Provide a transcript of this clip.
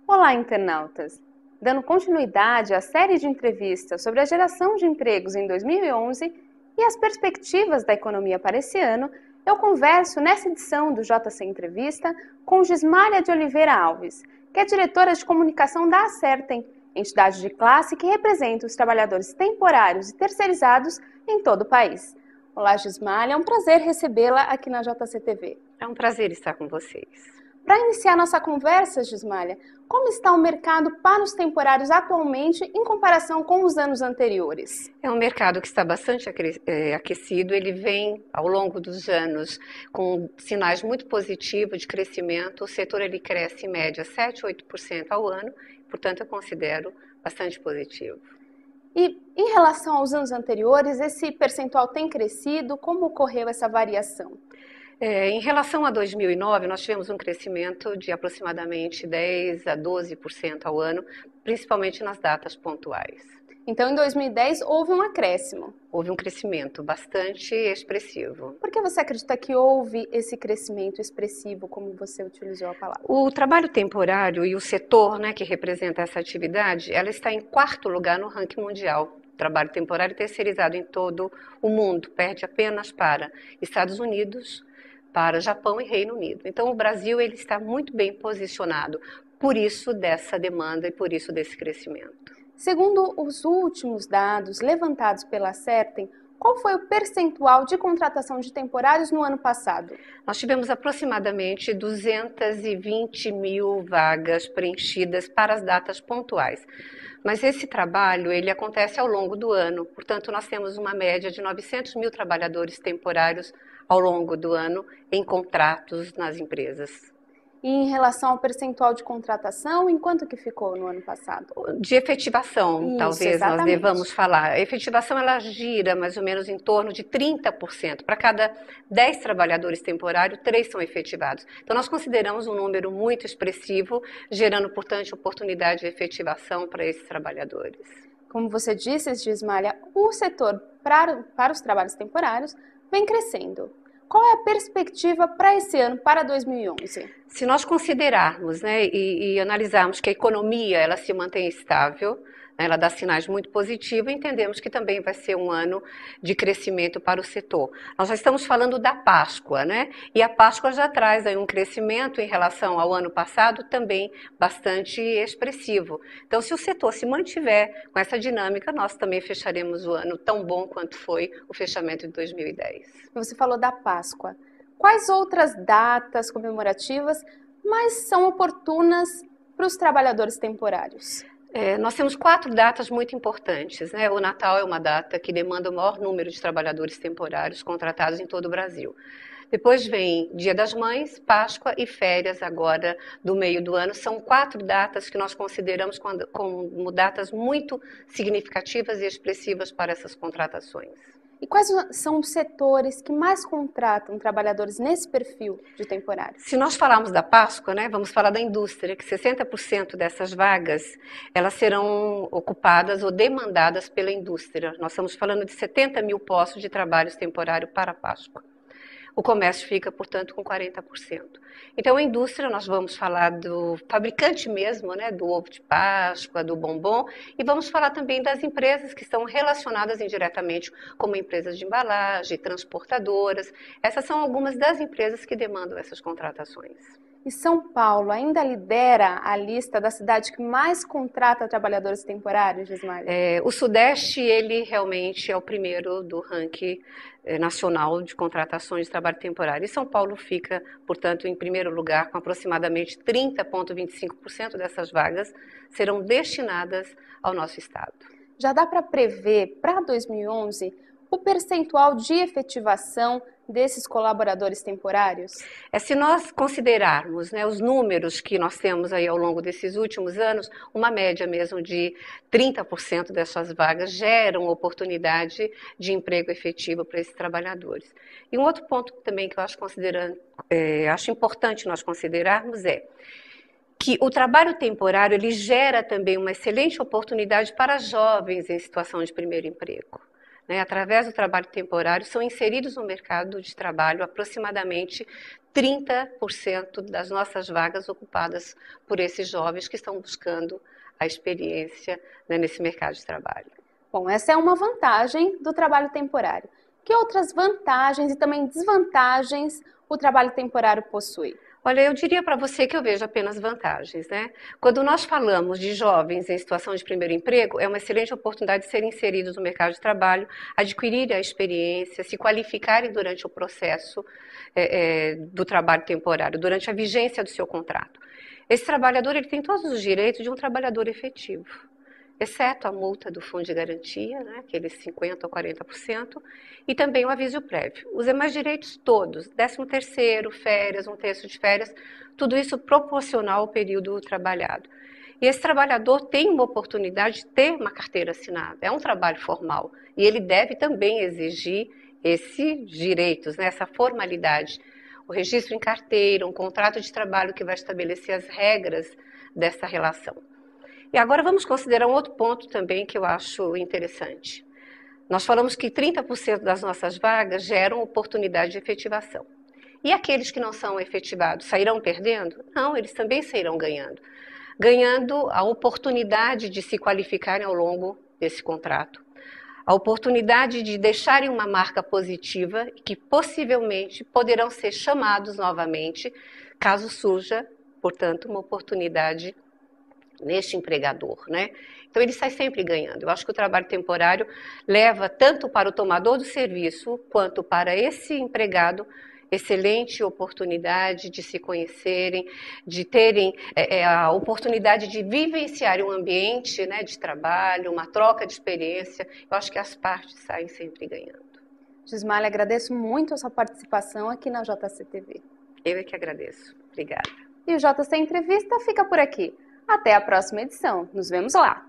Olá, internautas! Dando continuidade à série de entrevistas sobre a geração de empregos em 2011 e as perspectivas da economia para esse ano, eu converso nessa edição do JC Entrevista com Gismália de Oliveira Alves, que é diretora de comunicação da Acertem, entidade de classe que representa os trabalhadores temporários e terceirizados em todo o país. Olá, Gismália, é um prazer recebê-la aqui na JC TV. É um prazer estar com vocês. Para iniciar nossa conversa, Gismália, como está o mercado para os temporários atualmente em comparação com os anos anteriores? É um mercado que está bastante aquecido, ele vem ao longo dos anos com sinais muito positivos de crescimento. O setor ele cresce em média 7 a 8% ao ano, portanto eu considero bastante positivo. E em relação aos anos anteriores, esse percentual tem crescido? Como ocorreu essa variação? Em relação a 2009, nós tivemos um crescimento de aproximadamente 10 a 12% ao ano, principalmente nas datas pontuais. Então, em 2010, houve um acréscimo. Houve um crescimento bastante expressivo. Por que você acredita que houve esse crescimento expressivo, como você utilizou a palavra? O trabalho temporário e o setor, que representa essa atividade, ela está em 4º lugar no ranking mundial. Trabalho temporário terceirizado em todo o mundo, perde apenas para Estados Unidos, para Japão e Reino Unido. Então, o Brasil ele está muito bem posicionado, por isso dessa demanda e por isso desse crescimento. Segundo os últimos dados levantados pela Acertem, qual foi o percentual de contratação de temporários no ano passado? Nós tivemos aproximadamente 220 mil vagas preenchidas para as datas pontuais. Mas esse trabalho ele acontece ao longo do ano, portanto nós temos uma média de 900 mil trabalhadores temporários ao longo do ano em contratos nas empresas. E em relação ao percentual de contratação, em quanto que ficou no ano passado? De efetivação, Isso, talvez exatamente. nós devamos falar. A efetivação ela gira mais ou menos em torno de 30%. Para cada 10 trabalhadores temporários, 3 são efetivados. Então nós consideramos um número muito expressivo, gerando, portanto, oportunidade de efetivação para esses trabalhadores. Como você disse, Gismália, o setor para os trabalhos temporários vem crescendo. Qual é a perspectiva para esse ano, para 2011? Se nós considerarmos e analisarmos que a economia ela se mantém estável, ela dá sinais muito positivos, entendemos que também vai ser um ano de crescimento para o setor. Nós já estamos falando da Páscoa, E a Páscoa já traz aí um crescimento em relação ao ano passado também bastante expressivo. Então, se o setor se mantiver com essa dinâmica, nós também fecharemos o ano tão bom quanto foi o fechamento de 2010. Você falou da Páscoa. Quais outras datas comemorativas mais são oportunas para os trabalhadores temporários? Nós temos 4 datas muito importantes. O Natal é uma data que demanda o maior número de trabalhadores temporários contratados em todo o Brasil. Depois vem Dia das Mães, Páscoa e férias agora do meio do ano. São 4 datas que nós consideramos como datas muito significativas e expressivas para essas contratações. E quais são os setores que mais contratam trabalhadores nesse perfil de temporário? Se nós falarmos da Páscoa, vamos falar da indústria, que 60% dessas vagas elas serão ocupadas ou demandadas pela indústria. Nós estamos falando de 70 mil postos de trabalho temporário para a Páscoa. O comércio fica, portanto, com 40%. Então, a indústria, nós vamos falar do fabricante mesmo, do ovo de Páscoa, do bombom, e vamos falar também das empresas que estão relacionadas indiretamente, como empresas de embalagem, transportadoras. Essas são algumas das empresas que demandam essas contratações. E São Paulo ainda lidera a lista da cidade que mais contrata trabalhadores temporários, Gismália? O Sudeste, ele realmente é o primeiro do ranking nacional de contratações de trabalho temporário. E São Paulo fica, portanto, em primeiro lugar, com aproximadamente 30,25% dessas vagas serão destinadas ao nosso estado. Já dá para prever, para 2011, o percentual de efetivação desses colaboradores temporários? Se nós considerarmos os números que nós temos aí ao longo desses últimos anos, uma média mesmo de 30% dessas vagas geram oportunidade de emprego efetivo para esses trabalhadores. E um outro ponto também que eu acho importante nós considerarmos é que o trabalho temporário ele gera também uma excelente oportunidade para jovens em situação de primeiro emprego. né, através do trabalho temporário, são inseridos no mercado de trabalho aproximadamente 30% das nossas vagas ocupadas por esses jovens que estão buscando a experiência, né, nesse mercado de trabalho. Bom, essa é uma vantagem do trabalho temporário. Que outras vantagens e também desvantagens o trabalho temporário possui? Olha, eu diria para você que eu vejo apenas vantagens, né? Quando nós falamos de jovens em situação de primeiro emprego, é uma excelente oportunidade de serem inseridos no mercado de trabalho, adquirirem a experiência, se qualificarem durante o processo do trabalho temporário, durante a vigência do seu contrato. Esse trabalhador ele tem todos os direitos de um trabalhador efetivo, exceto a multa do fundo de garantia, né, aqueles 50% ou 40%, e também o aviso prévio. Os demais direitos todos, 13º, férias, 1/3 de férias, tudo isso proporcional ao período trabalhado. E esse trabalhador tem uma oportunidade de ter uma carteira assinada, é um trabalho formal, e ele deve também exigir esses direitos, né, essa formalidade. O registro em carteira, um contrato de trabalho que vai estabelecer as regras dessa relação. E agora vamos considerar um outro ponto também que eu acho interessante. Nós falamos que 30% das nossas vagas geram oportunidade de efetivação. E aqueles que não são efetivados sairão perdendo? Não, eles também sairão ganhando. Ganhando a oportunidade de se qualificarem ao longo desse contrato. A oportunidade de deixarem uma marca positiva e que possivelmente poderão ser chamados novamente caso surja, portanto, uma oportunidade neste empregador, né? Então ele sai sempre ganhando. Eu acho que o trabalho temporário leva tanto para o tomador do serviço quanto para esse empregado excelente oportunidade de se conhecerem, de terem a oportunidade de vivenciarem um ambiente, né, de trabalho, uma troca de experiência. Eu acho que as partes saem sempre ganhando. Gismale, agradeço muito a sua participação aqui na JCTV. Eu é que agradeço. Obrigada. E o JC Entrevista fica por aqui. Até a próxima edição. Nos vemos lá!